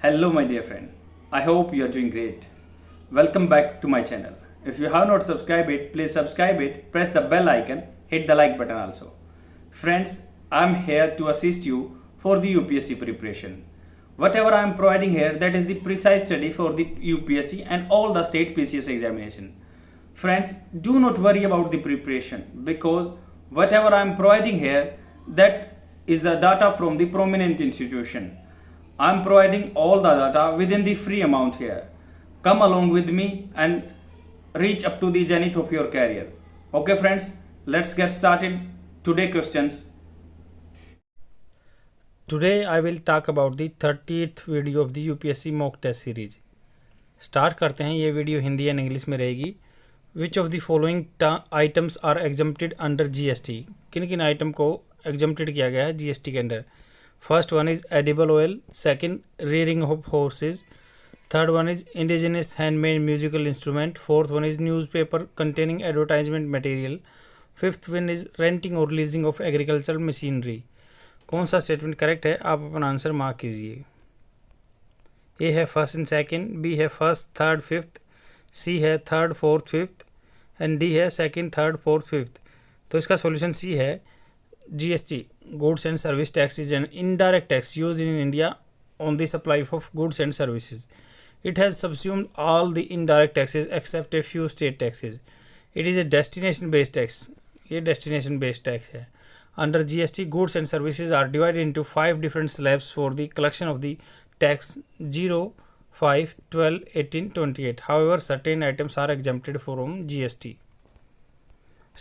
Hello, my dear friend. I hope you are doing great. Welcome back to my channel. If you have not subscribed it, please subscribe it, press the bell icon, hit the like button also. Friends, I am here to assist you for the UPSC preparation. Whatever I am providing here, that is the precise study for the UPSC and all the state PCS examination. Friends, do not worry about the preparation because whatever I am providing here, that is the data from the prominent institution. I am providing all the data within the free amount here. Come along with me and reach up to the zenith of your career. Okay friends, let's get started. Today questions. Today I will talk about the 30th video of the UPSC mock test series. Start करते हैं. ये video Hindi and English में रहेगी. Which of the following items are exempted under GST. किन किन item को exempted किया गया है जीएसटी के under. First one is edible oil, second rearing of horse's, third one is indigenous handmade musical instrument, fourth one is newspaper containing advertisement material, fifth one is renting और leasing of agricultural machinery. कौन सा statement correct है, आप अपना answer mark कीजिए. A है first and second, B है first third fifth, सी है third fourth fifth and D है सेकंड थर्ड फोर्थ फिफ्थ. तो इसका सॉल्यूशन सी है. GST, goods and service tax is an indirect tax used in India on the supply of goods and services. It has subsumed all the indirect taxes except a few state taxes. It is a destination based tax. ये destination based tax है. Under GST, goods and services are divided into 5 different slabs for the collection of the tax 0, 5, 12, 18, 28. However, certain items are exempted from GST.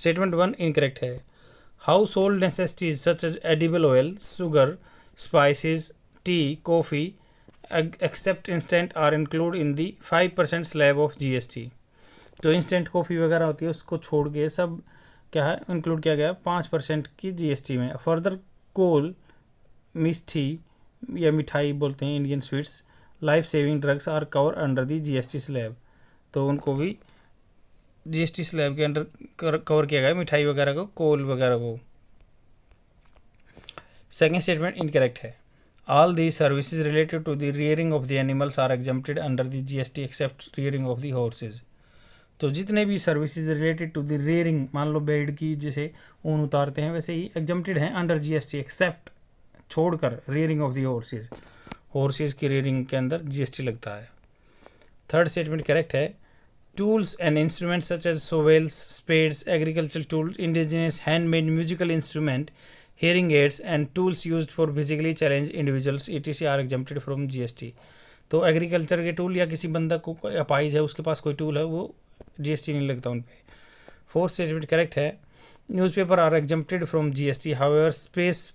Statement 1 incorrect है. Household necessities such as edible oil, sugar, spices, tea, coffee, except instant are included in the 5% slab of GST. जो instant coffee वगैरह होती है उसको छोड़ के सब क्या है इंक्लूड किया गया 5% की जीएसटी में. फर्दर कोल, मिष्टी या मिठाई बोलते हैं Indian sweets, life saving drugs are cover under the GST slab. तो उनको भी जीएसटी स्लैब के अंडर कवर किया गया मिठाई वगैरह को, कोल वगैरह को. सेकेंड स्टेटमेंट इनकरेक्ट है. All the services related to the rearing of the animals are exempted under the GST except rearing of the horses. तो जितने भी services related to the rearing, मान लो भेड़ की जैसे ऊन उतारते हैं वैसे ही एग्जम्प्टेड हैं अंडर जीएसटी एक्सेप्ट छोड़कर rearing of the horses. Horses की रेयरिंग के अंदर जीएसटी लगता है. थर्ड स्टेटमेंट करेक्ट है. Tools and instruments such as shovels, spades, agriculture tools, indigenous handmade musical instrument, hearing aids and tools used for physically challenged individuals etc are exempted from GST. तो agriculture के tool या किसी बंदा को अपाइज है उसके पास कोई टूल है वो जीएसटी नहीं लगता उन पे. फोर्थ स्टेटमेंट करेक्ट है. Newspaper are exempted from GST. However space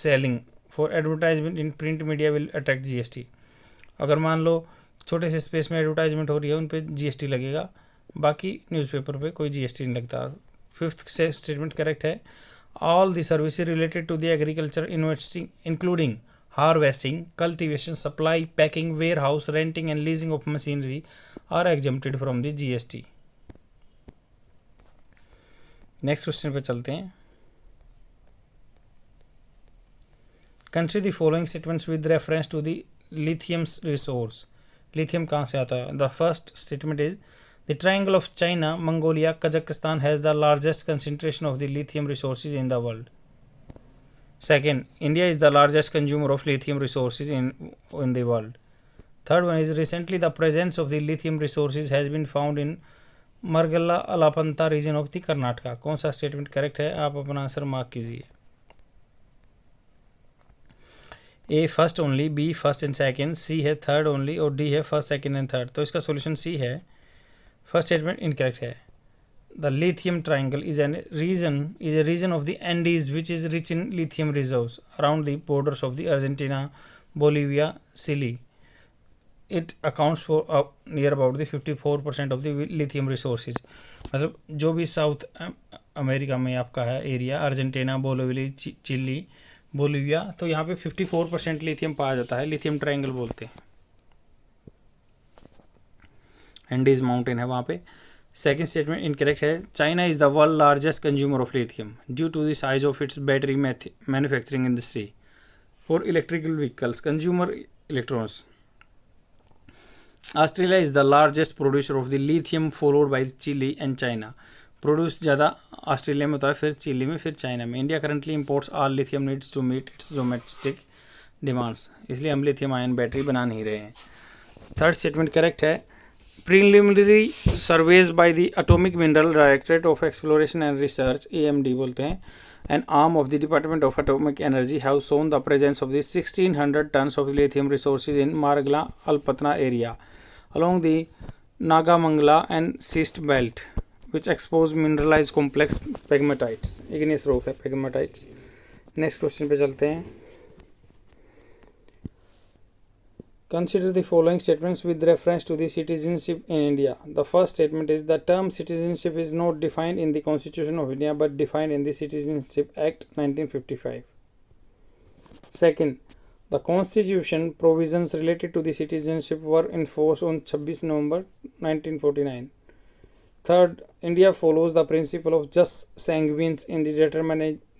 selling for advertisement in print media will attract GST. अगर मान लो छोटे से स्पेस में एडवर्टाइजमेंट हो रही है उन पे जीएसटी लगेगा, बाकी न्यूज़पेपर पे कोई जीएसटी नहीं लगता. फिफ्थ स्टेटमेंट करेक्ट है. All the services related to the agriculture investing including harvesting, cultivation, supply, packing, warehouse, renting and leasing of machinery are exempted from the GST. Next question पे चलते हैं. Consider the following statements with reference to the lithium resource. Lithium कहाँ से आता है. The first statement is the triangle of China, Mongolia, Kazakhstan has the largest concentration of the lithium resources in the world. Second, India is the largest consumer of lithium resources in the world. Third one is recently the presence of the lithium resources has been found in Margalla Alapanta region of the Karnataka. कौन सा statement correct है, आप अपना answer mark कीजिए. A first only, B first and second, C है third only और D है first second and third. तो इसका सॉल्यूशन सी है. फर्स्ट स्टेटमेंट इनकरेक्ट है. The lithium triangle is a region of the Andes which is rich in lithium reserves around the borders of the Argentina, Bolivia, Chile. It accounts for near about the 54% of the lithium resources. मतलब जो भी south America में आपका है area, Argentina, Bolivia, Chile, Bolivia, तो यहाँ पे 54% lithium पाया जाता है. लिथियम ट्राइंगल बोलते हैं. एंडीज माउंटेन है वहाँ पे. सेकेंड स्टेटमेंट इनकरेक्ट है. China is the world largest consumer of lithium due to the size of its battery manufacturing industry for electrical vehicles consumer electronics. Australia is the largest producer of the lithium followed by Chile and China. Produce ज़्यादा Australia में होता है, फिर Chile में, फिर China में। India currently imports all lithium needs to meet its domestic demands, इसलिए हम लिथियम आयन बैटरी बना नहीं रहे हैं। थर्ड स्टेटमेंट करेक्ट है। Preliminary surveys by the atomic mineral directorate of exploration and research, AMD बोलते हैं, an arm of the Department of Atomic Energy, have shown the presence of the 1600 tons of lithium resources in Margla Alpatna area along the Nagamangala and Schist belt, which expose mineralized complex pegmatites, igneous rock है pegmatites। Next question पे चलते हैं। Consider the following statements with reference to the citizenship in India. The first statement is the term citizenship is not defined in the Constitution of India but defined in the Citizenship Act 1955. Second, the Constitution provisions related to the citizenship were enforced on 26 November 1949. Third, India follows the principle of jus sanguinis in the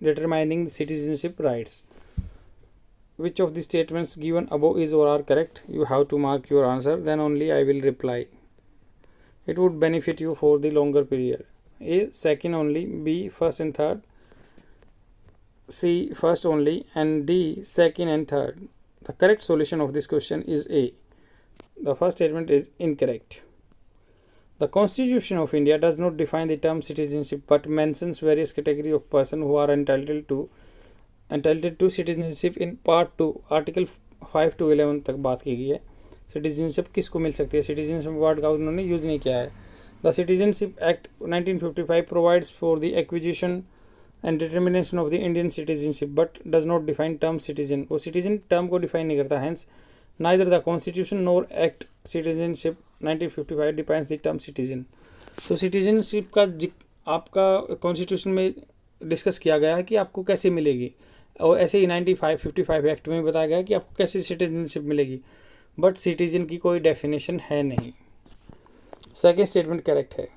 determining citizenship rights. Which of the statements given above is or are correct? You have to mark your answer, then only I will reply. It would benefit you for the longer period. A, second only. B, first and third. C, first only. And D, second and third. The correct solution of this question is A. The first statement is incorrect. The Constitution of India does not define the term citizenship but mentions various categories of persons who are entitled to citizenship in part 2 article 5 to 11 तक बात की गई है। Citizenship किसको मिल सकती है, citizenship word का उन्होंने यूज़ नहीं किया है। The citizenship act 1955 provides for the acquisition and determination of the Indian citizenship but does not define term citizen. वो सिटीजन टर्म को डिफाइन नहीं करता। Hence neither the constitution nor act citizenship 1955 defines the term citizen. तो citizenship का आपका constitution में discuss किया गया है कि आपको कैसे मिलेगी, और ऐसे ही 55 एक्ट में बताया गया कि आपको कैसे सिटीजनशिप मिलेगी, बट सिटीजन की कोई डेफिनेशन है नहीं। सेकेंड स्टेटमेंट करेक्ट है।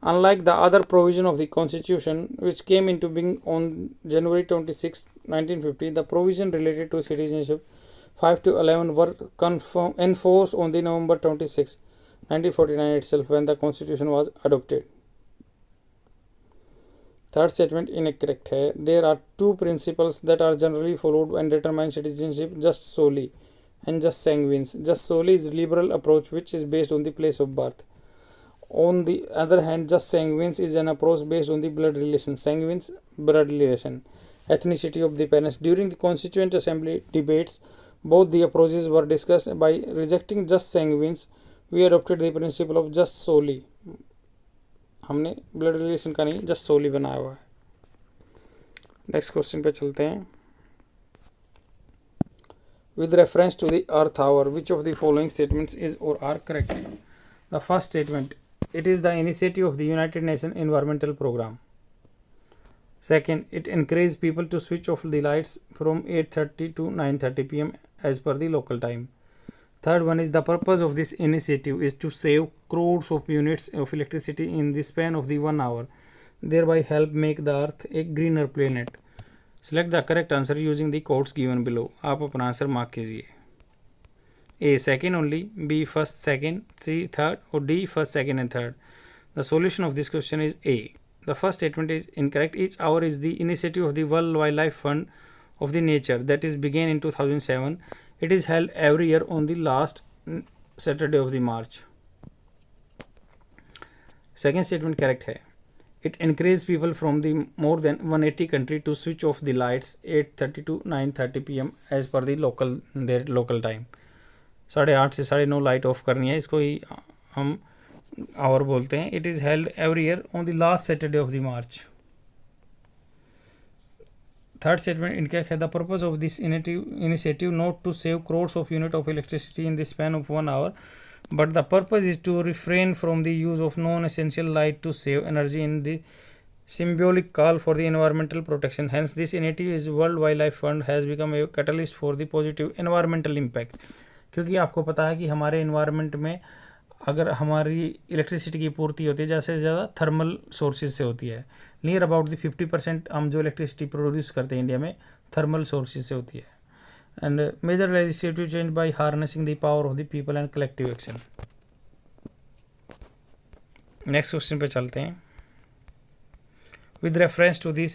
Unlike the other provision of the constitution which came into being on January 26, 1950, the provision related to citizenship 5 to 11 were enforced on the November 26, 1949 itself when the constitution was adopted. Third statement incorrect है। There are two principles that are generally followed and determine citizenship: just solely and just sanguinis. Just solely is liberal approach which is based on the place of birth. On the other hand, just sanguinis is an approach based on the blood relation. Sanguinis, blood relation. Ethnicity of the parents. During the Constituent Assembly debates, both the approaches were discussed. By rejecting just sanguinis, we adopted the principle of just solely. हमने blood relation का नहीं, just सोली बनाया हुआ है। Next question पे चलते हैं। With reference to the Earth Hour which of the following statements is or are correct? The first statement, it is the initiative of the United Nation Environmental Programme. Second, it encourages people to switch off the lights from 8:30 to 9:30 p.m. as per the local time. Third one is the purpose of this initiative is to save crores of units of electricity in the span of the 1 hour, thereby help make the earth a greener planet. Select the correct answer using the codes given below. आप अपना answer mark कीजिए। A second only, B first second, C third और D first second and third. The solution of this question is A. The first statement is incorrect. Each hour is the initiative of the World Wildlife Fund of the Nature that is began in 2007. It is held every year on the last Saturday of the March. Second statement correct है। It encourages people from the more than 180 country to switch off the lights 8:30 to 9:30 p.m. as per the local time. 8:30 से 9:30 light of करनी है, इसको ही हम our बोलते हैं। It is held every year on the last Saturday of the March. Third statement incorrect है। The purpose of this initiative not to save crores of units of electricity in the span of 1 hour, but the purpose is to refrain from the use of non-essential light to save energy in the symbolic call for the environmental protection. Hence, this initiative is World Wildlife Fund has become a catalyst for the positive environmental impact. क्योंकि आपको पता है कि हमारे environment में अगर हमारी electricity की पूर्ति होती है ज़्यादा से ज़्यादा थर्मल सोर्सेज से होती है। नियर अबाउट द 50% हम जो इलेक्ट्रिसिटी प्रोड्यूस करते हैं इंडिया में थर्मल सोर्सेज से होती है। and major legislative change by harnessing the power of the people and collective action. Next question पे चलते हैं. With reference to this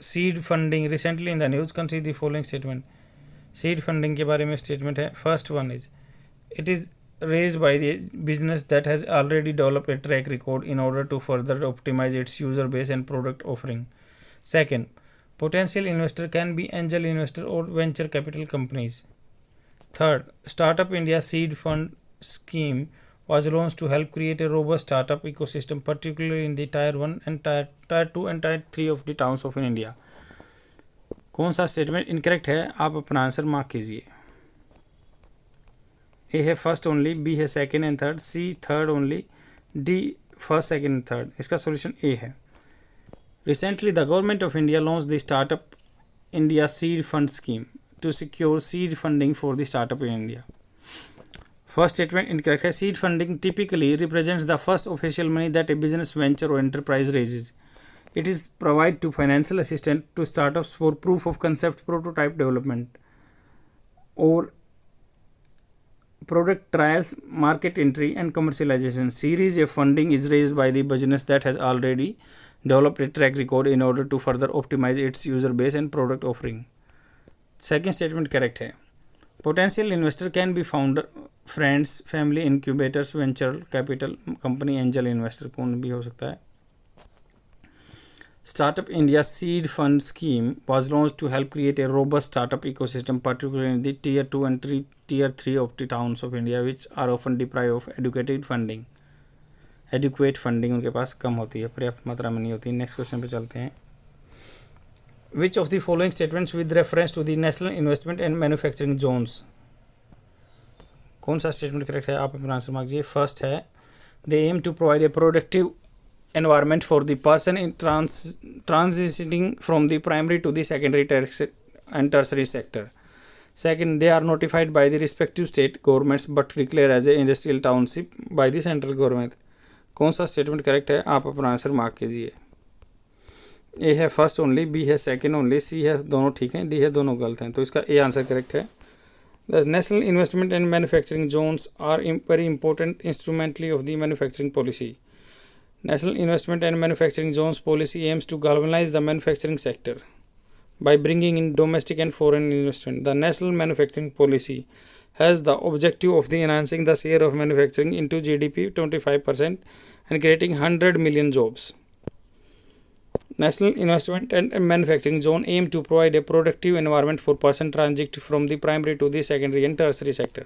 seed funding recently in the news, consider the following statement. Seed funding के बारे में statement है. First one is it is raised by the business that has already developed a track record in order to further optimize its user base and product offering. Second, potential investor can be angel investor or venture capital companies. Third, Startup India Seed Fund scheme was launched to help create a robust startup ecosystem, particularly in the Tier 1 and Tier 2 and Tier 3 of the towns of India. कौन सा statement incorrect है, आप अपना answer mark कीजिए. A है first only, B है second and third, C third only, D first second and third. इसका solution A है. Recently, the government of India launched the Startup India Seed Fund scheme to secure seed funding for the startup in India. First statement incorrect है. Seed funding typically represents the first official money that a business venture or enterprise raises. It is provide to financial assistance to startups for proof of concept, prototype development, or product trials, market entry, and commercialization. Series A funding is raised by the business that has already developed a track record in order to further optimize its user base and product offering. Second statement correct है. Potential investor can be founder, friends, family, incubators, venture capital company, angel investor कौन भी हो सकता है. Startup India Seed Fund scheme was launched to help create a robust startup ecosystem, particularly in the Tier 2 and Tier 3 of the towns of India, which are often deprived of adequate funding. उनके पास कम होती है, पर्याप्त मात्रा में नहीं होती. Next question पे चलते हैं. Which of the following statements with reference to the National Investment and Manufacturing Zones? कौन सा स्टेटमेंट करेक्ट है, आप अपना आंसर मार्क कीजिए. फर्स्ट है they aim to provide a productive environment for the person in transitioning from the primary to the secondary and tertiary sector. Second, they are notified by the respective state governments but declared as a industrial township by the central government. कौन सा statement correct है, आप अपना answer mark कीजिए. A है first only, B है second only, सी है दोनों ठीक हैं, डी है दोनों गलत हैं. तो इसका ए आंसर करेक्ट है. The National Investment and Manufacturing Zones are very important instrumentally of the manufacturing policy. National Investment and Manufacturing Zones policy aims to galvanize the manufacturing sector by bringing in domestic and foreign investment. The National Manufacturing Policy has the objective of the enhancing the share of manufacturing into GDP 25% and creating 100 million jobs. National Investment and Manufacturing Zone aim to provide a productive environment for person transit from the primary to the secondary and tertiary sector.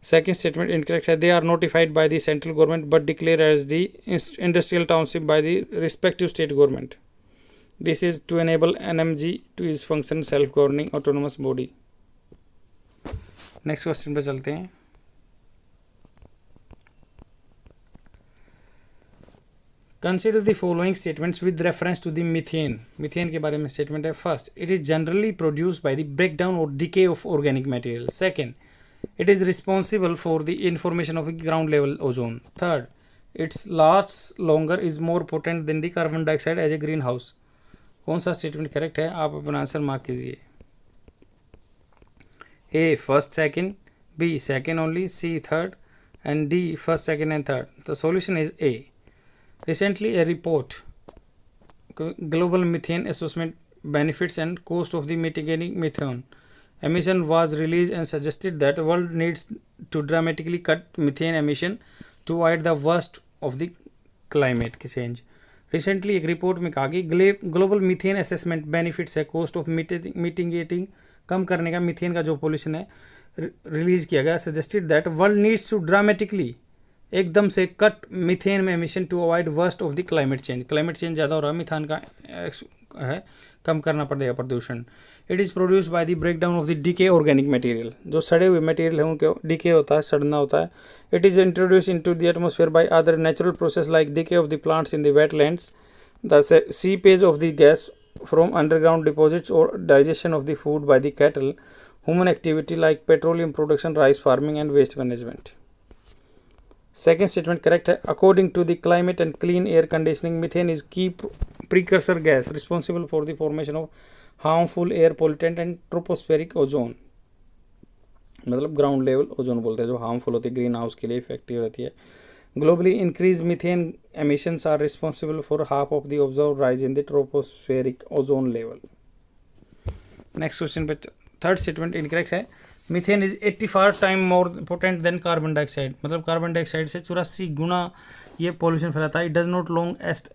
Second statement incorrect है. They are notified by the central government but declared as the industrial township by the respective state government. This is to enable NMG to its function self-governing autonomous body. Next question पे चलते हैं. Consider the following statements with reference to the methane. Methane के बारे में statement है. First, it is generally produced by the breakdown or decay of organic material. Second, it is responsible for the information of the ground level ozone. Third, its lasts longer, is more potent than the carbon dioxide as a greenhouse. कौन सा statement correct है, आप अपना answer mark कीजिए. A first second, B second only, C third and D first second and third. The solution is A. Recently, a report, Global Methane Assessment Benefits and Cost of the Mitigating Methane Emission, was released and suggested that the world needs to dramatically cut methane emission to avoid the worst of the climate change. Recently, एक report में कहा कि global methane assessment benefits है, cost of mitigating, कम करने का methane का जो pollution है, रिलीज किया गया. Suggested that world needs to dramatically, एकदम से कट मीथेन में emission to avoid worst of the climate change. Climate change ज़्यादा हो रहा है, मीथान का है, कम करना पड़ेगा प्रदूषण. It is produce by the break down of the decay organic material. जो सड़े हुए मटेरियल है उनके डीके होता है, सड़ना होता है. It is introduce into the atmosphere by other natural process like decay of the plants in the wetlands, the seepage of the gas from underground deposits और digestion of the food by the cattle, human activity like petroleum production, rice farming and waste management. Second statement correct है. According to the Climate and Clean Air Conditioning, methane is key precursor gas responsible for the formation of harmful air pollutant and tropospheric ozone, मतलब ground level ozone बोलते हैं, जो harmful होती है, green house के लिए effective रहती है। Globally increase methane emissions are responsible for half of the observe rise in the tropospheric ozone level. Next question पे थर्ड स्टेटमेंट इनकरेक्ट है। Methane is 84 time more potent than carbon dioxide, मतलब carbon dioxide से 84 गुना ये pollution फैलाता है। It does not longest,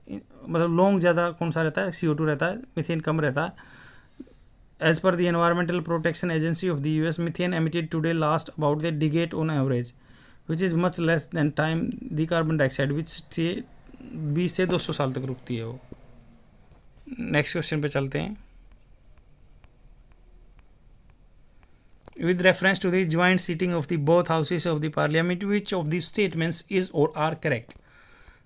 मतलब long ज़्यादा कौन सा रहता है, CO2 रहता है, मीथेन कम रहता है। As per the Environmental Protection Agency of the US, methane emitted today lasts about a decade on average, which is much less than time the carbon dioxide, which 20 से 200 साल तक रुकती है वो। नेक्स्ट क्वेश्चन पे चलते हैं। With reference to the joint sitting of the both houses of the parliament, which of the statements is or are correct?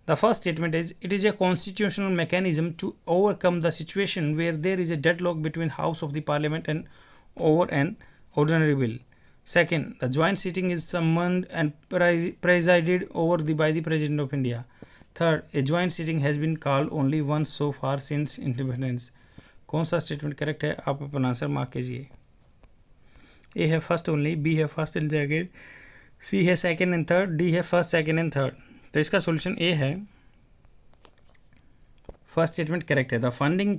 The first statement is, it is a constitutional mechanism to overcome the situation where there is a deadlock between House of the Parliament and over an ordinary bill. Second, the joint sitting is summoned and presided over by the President of India. Third, a joint sitting has been called only once so far since independence. कौन सा statement correct है, आप अपना answer mark कीजिए। A है first only, B है first and second, C है second and third, D है फर्स्ट सेकेंड एंड थर्ड। तो इसका सॉल्यूशन ए है, फर्स्ट स्टेटमेंट करेक्ट है। The founding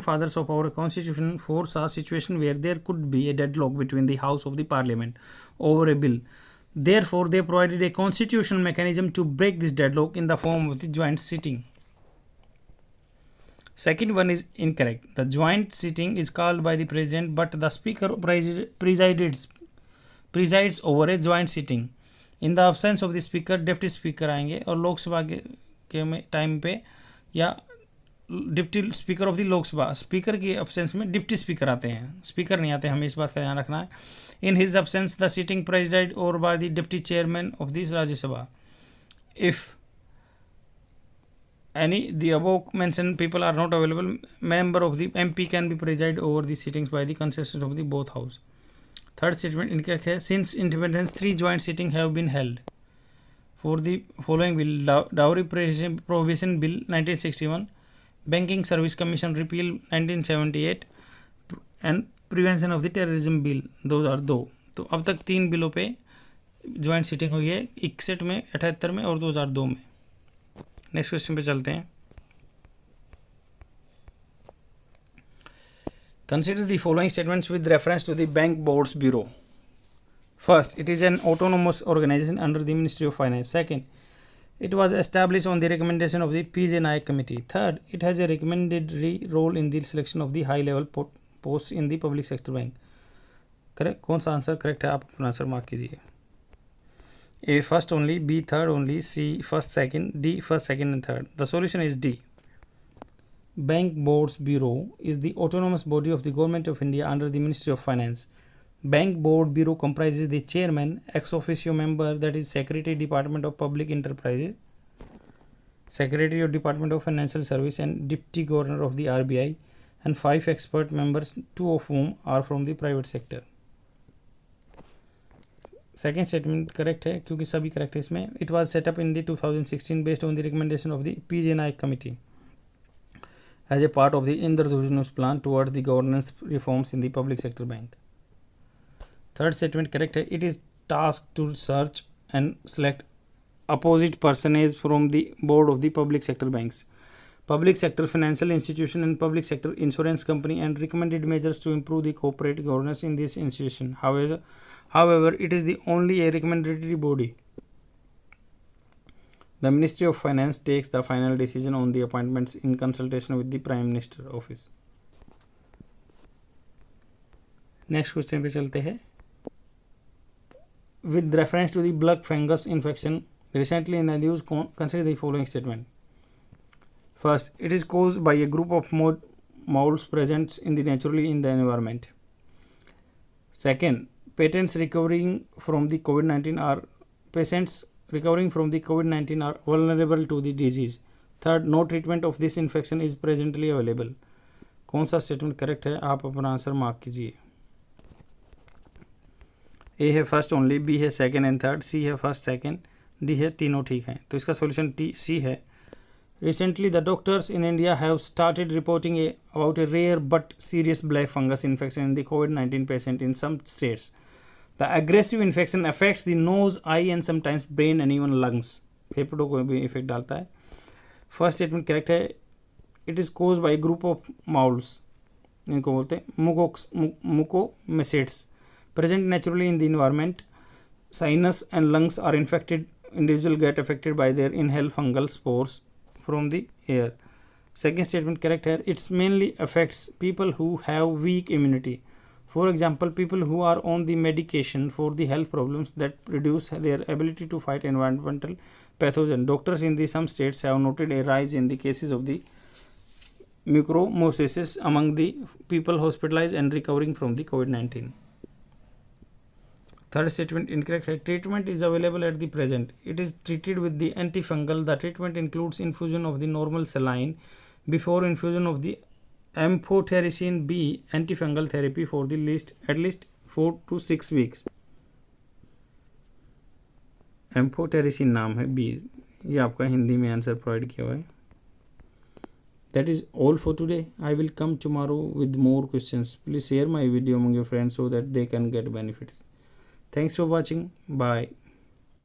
fathers of our constitution foresaw situation where there could be a deadlock between the house of the parliament over a bill, therefore they provided a constitutional mechanism to break this deadlock in the form of the joint sitting. Second one is incorrect. The joint sitting is called by the president, but the speaker presides over a joint sitting. In the absence of the speaker, deputy speaker आएंगे, और लोकसभा के में time पे या deputy speaker of the Lok Sabha, speaker की absence में deputy speaker आते हैं, स्पीकर नहीं आते, हमें इस बात का ध्यान रखना है। In his absence the sitting preceded over by the deputy chairman of this Rajya Sabha. If any the above mentioned people are not available, member of the MP can be preside over the sittings by the consensus of the both house. Third statement incorrect है। Since independence 3 joint sittings have been held for the following bill: Dowry Prohibition Bill 1961, Banking Service Commission Repeal 1978 and Prevention of the Terrorism Bill 2002। तो अब तक 3 बिलों पे joint sitting हुई है, 61 में, 78 में और 2002 में। नेक्स्ट क्वेश्चन पे चलते हैं। Consider the following statements with reference to the bank boards bureau. First, it is an autonomous organisation under the ministry of finance. Second, it was establish on the recommendation of the PJ Nayak committee. Third, it has a recommendatory role in the selection of the high level post in the public sector bank. Correct, कौन सा answer correct है, आप अपना answer mark कीजिए। A first only, B third only, C first second, D first second and third. The solution is D. Bank Boards Bureau is the autonomous body of the Government of India under the Ministry of Finance. Bank Board Bureau comprises the chairman, ex officio member, that is Secretary Department of Public Enterprises, Secretary of Department of Financial Service and Deputy Governor of the RBI, and 5 expert members, 2 of whom are from the private sector. Second statement correct है क्योंकि सभी correct है इसमें। It was set up in the 2016 based on the recommendation of the PJ Nayak committee as a part of the Indradhanush plan towards the governance reforms in the public sector bank. Third statement correct है। It is task to search and select apposite personage from the board of the public sector banks, public sector financial institution and public sector insurance company, and recommended measures to improve the corporate governance in this institution. However, it is the only a recommendatory body. The Ministry of Finance takes the final decision on the appointments in consultation with the Prime Minister office. Next question पे चलते हैं। With reference to the blood fungus infection recently in the news, consider the following statement. First, it is caused by a group of molds present naturally in the environment. Second, patients recovering from the COVID-19 are vulnerable to the disease. Third, no treatment of this infection is presently available. कौन सा statement correct है, आप अपना answer mark कीजिए। A है first only, B है second and third, सी है first second, D है तीनों ठीक हैं। तो इसका सॉल्यूशन C है। Recently, the doctors in India have started reporting about a rare but serious black fungus infection in the COVID-19 patient in some states. The aggressive infection affects the nose, eye and sometimes brain and even lungs. फेफड़ों को भी effect डालता है. First statement correct है. It is caused by group of moulds, इनको बोलते हैं mucormycetes, present naturally in the environment. Sinus and lungs are infected. Individual get affected by their inhaled fungal spores from the air. Second statement correct here. It's mainly affects people who have weak immunity. For example, people who are on the medication for the health problems that reduce their ability to fight environmental pathogen. Doctors in the some states have noted a rise in the cases of the mucormycosis among the people hospitalized and recovering from the COVID-19. Third statement incorrect. Treatment is available at the present. It is treated with the antifungal. The treatment includes infusion of the normal saline before infusion of the amphotericin B antifungal therapy for the at least 4 to 6 weeks. Amphotericin नाम है B. ये आपका हिंदी में answer provide किया हुआ है. That is all for today. I will come tomorrow with more questions. Please share my video among your friends so that they can get benefited. Thanks for watching. Bye.